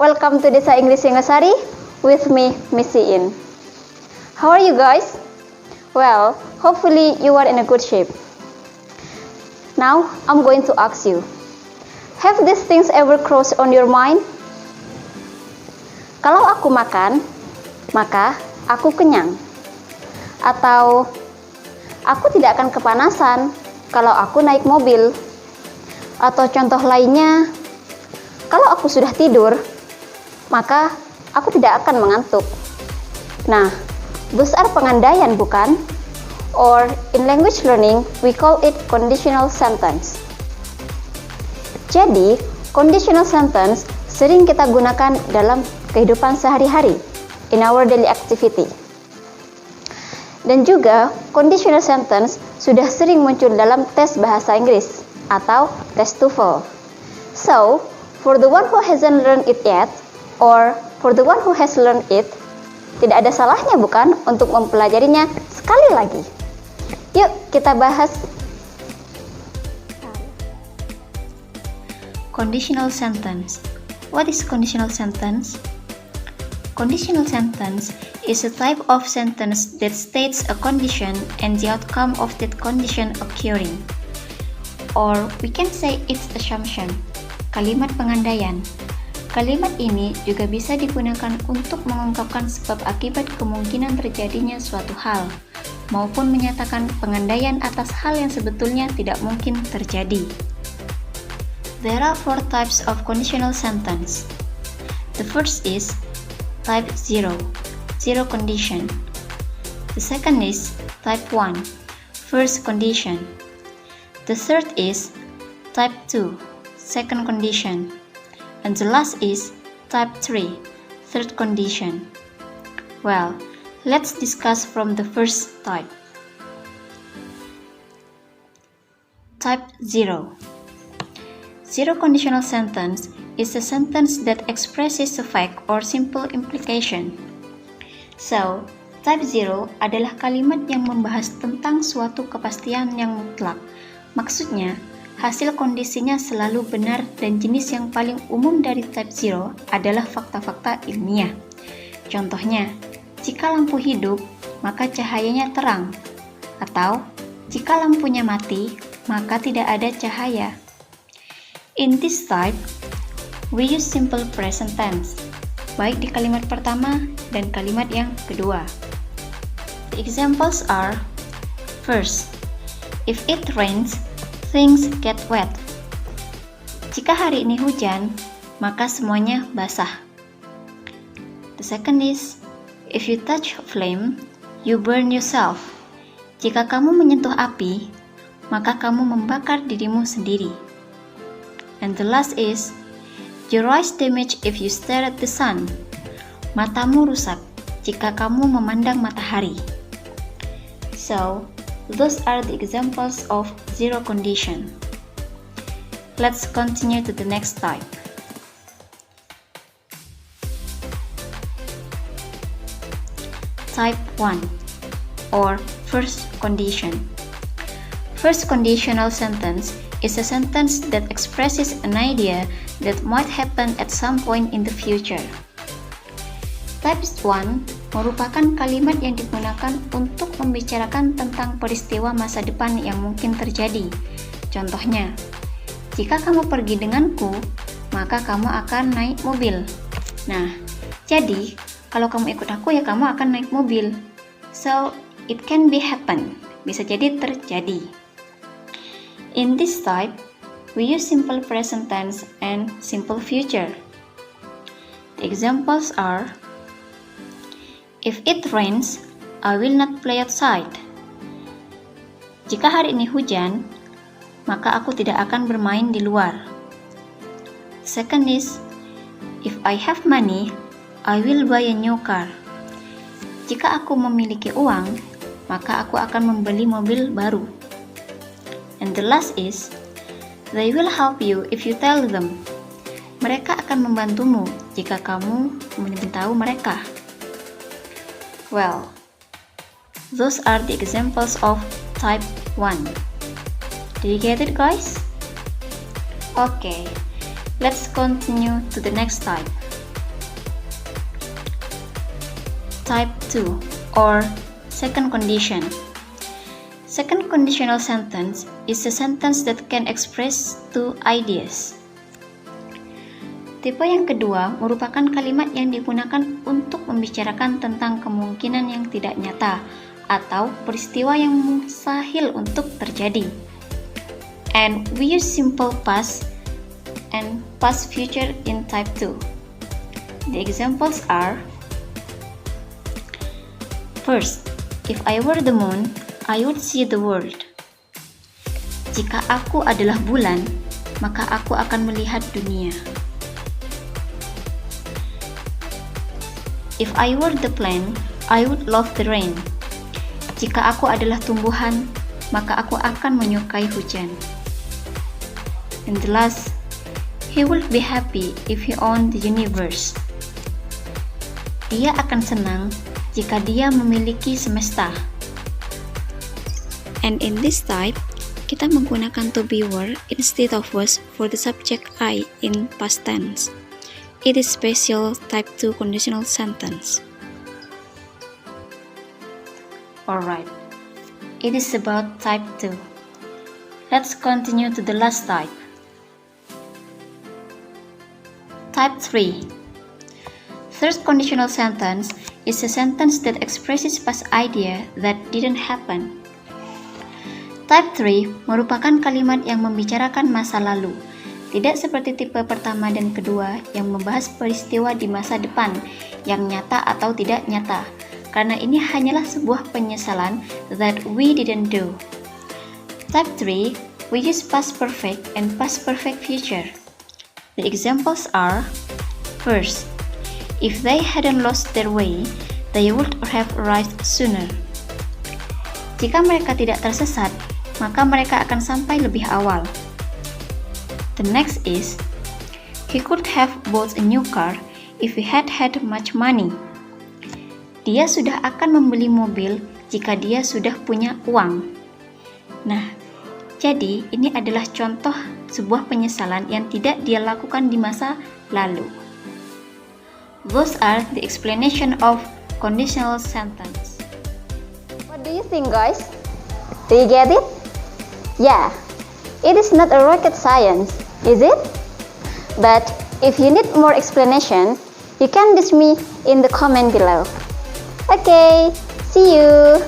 welcome to Desa Inggris Singosari with me, Missy In. How are you guys? Well, hopefully you are in a good shape. Now, I'm going to ask you, have these things ever crossed on your mind? Kalau aku makan, maka aku kenyang. Atau, aku tidak akan kepanasan kalau aku naik mobil. Atau contoh lainnya, kalau aku sudah tidur, maka aku tidak akan mengantuk. Nah, those are pengandaian, bukan? Or in language learning, we call it conditional sentence. Jadi, conditional sentence sering kita gunakan dalam kehidupan sehari-hari, in our daily activity. Dan juga, conditional sentence sudah sering muncul dalam tes bahasa Inggris atau tes TOEFL. So, for the one who hasn't learned it yet, or for the one who has learned it, tidak ada salahnya bukan untuk mempelajarinya sekali lagi. Yuk kita bahas. Conditional sentence. What is conditional sentence? Conditional sentence is a type of sentence that states a condition and the outcome of that condition occurring. Or we can say it's assumption. Kalimat pengandaian. Kalimat ini juga bisa digunakan untuk mengungkapkan sebab akibat kemungkinan terjadinya suatu hal, maupun menyatakan pengandaian atas hal yang sebetulnya tidak mungkin terjadi. There are 4 types of conditional sentence. The first is type 0, zero condition. The second is type 1, first condition. The third is type 2, second condition. And the last is type 3, third condition. Well, let's discuss from the first type. Type 0. Zero conditional sentence is a sentence that expresses a fact or simple implication. So, type 0 adalah kalimat yang membahas tentang suatu kepastian yang mutlak. Maksudnya, hasil kondisinya selalu benar dan jenis yang paling umum dari type 0 adalah fakta-fakta ilmiah. Contohnya, jika lampu hidup, maka cahayanya terang. Atau, jika lampunya mati, maka tidak ada cahaya. In this type, we use simple present tense, baik di kalimat pertama dan kalimat yang kedua. The examples are, first, if it rains, things get wet. Jika hari ini hujan, maka semuanya basah. The second is, if you touch flame, you burn yourself. Jika kamu menyentuh api, maka kamu membakar dirimu sendiri. And the last is, your eyes damage if you stare at the sun. Matamu rusak jika kamu memandang matahari. So, those are the examples of zero condition. Let's continue to the next type. Type 1, or first condition. First conditional sentence is a sentence that expresses an idea that might happen at some point in the future. Type 1 merupakan kalimat yang digunakan untuk membicarakan tentang peristiwa masa depan yang mungkin terjadi. Contohnya, jika kamu pergi denganku, maka kamu akan naik mobil. Nah, jadi kalau kamu ikut aku ya kamu akan naik mobil. So, it can be happen. Bisa jadi terjadi. In this type, we use simple present tense and simple future. The examples are, if it rains, I will not play outside. Jika hari ini hujan, maka aku tidak akan bermain di luar. Second is, if I have money, I will buy a new car. Jika aku memiliki uang, maka aku akan membeli mobil baru. And the last is, they will help you if you tell them. Mereka akan membantumu jika kamu memberitahu mereka. Well, those are the examples of type 1. Did you get it, guys? Okay, let's continue to the next type. type 2 or second condition. Second conditional sentence is a sentence that can express two ideas. Tipe yang kedua merupakan kalimat yang digunakan untuk membicarakan tentang kemungkinan yang tidak nyata atau peristiwa yang mustahil untuk terjadi. And we use simple past and past future in type 2. The examples are: first, if I were the moon, I would see the world. Jika aku adalah bulan, maka aku akan melihat dunia. If I were the plant, I would love the rain. Jika aku adalah tumbuhan, maka aku akan menyukai hujan. And the last, he would be happy if he owned the universe. Dia akan senang jika dia memiliki semesta. And in this type, kita menggunakan to be were instead of was for the subject I in past tense. It is special type 2 conditional sentence. Alright, it is about type 2. Let's continue to the last type. Type 3. Third conditional sentence is a sentence that expresses past idea that didn't happen. Type 3 merupakan kalimat yang membicarakan masa lalu, tidak seperti tipe pertama dan kedua yang membahas peristiwa di masa depan yang nyata atau tidak nyata, karena ini hanyalah sebuah penyesalan that we didn't do. Type 3, we use past perfect and past perfect future. The examples are: first, if they hadn't lost their way, they would have arrived sooner. Jika mereka tidak tersesat, maka mereka akan sampai lebih awal. The next is, he could have bought a new car if he had had much money. Dia sudah akan membeli mobil jika dia sudah punya uang. Nah, jadi ini adalah contoh sebuah penyesalan yang tidak dia lakukan di masa lalu. Those are the explanation of conditional sentence. What do you think, guys? Do you get it? Yeah, it is not a rocket science, is it? But if you need more explanation, you can dish me in the comment below. Okay, see you!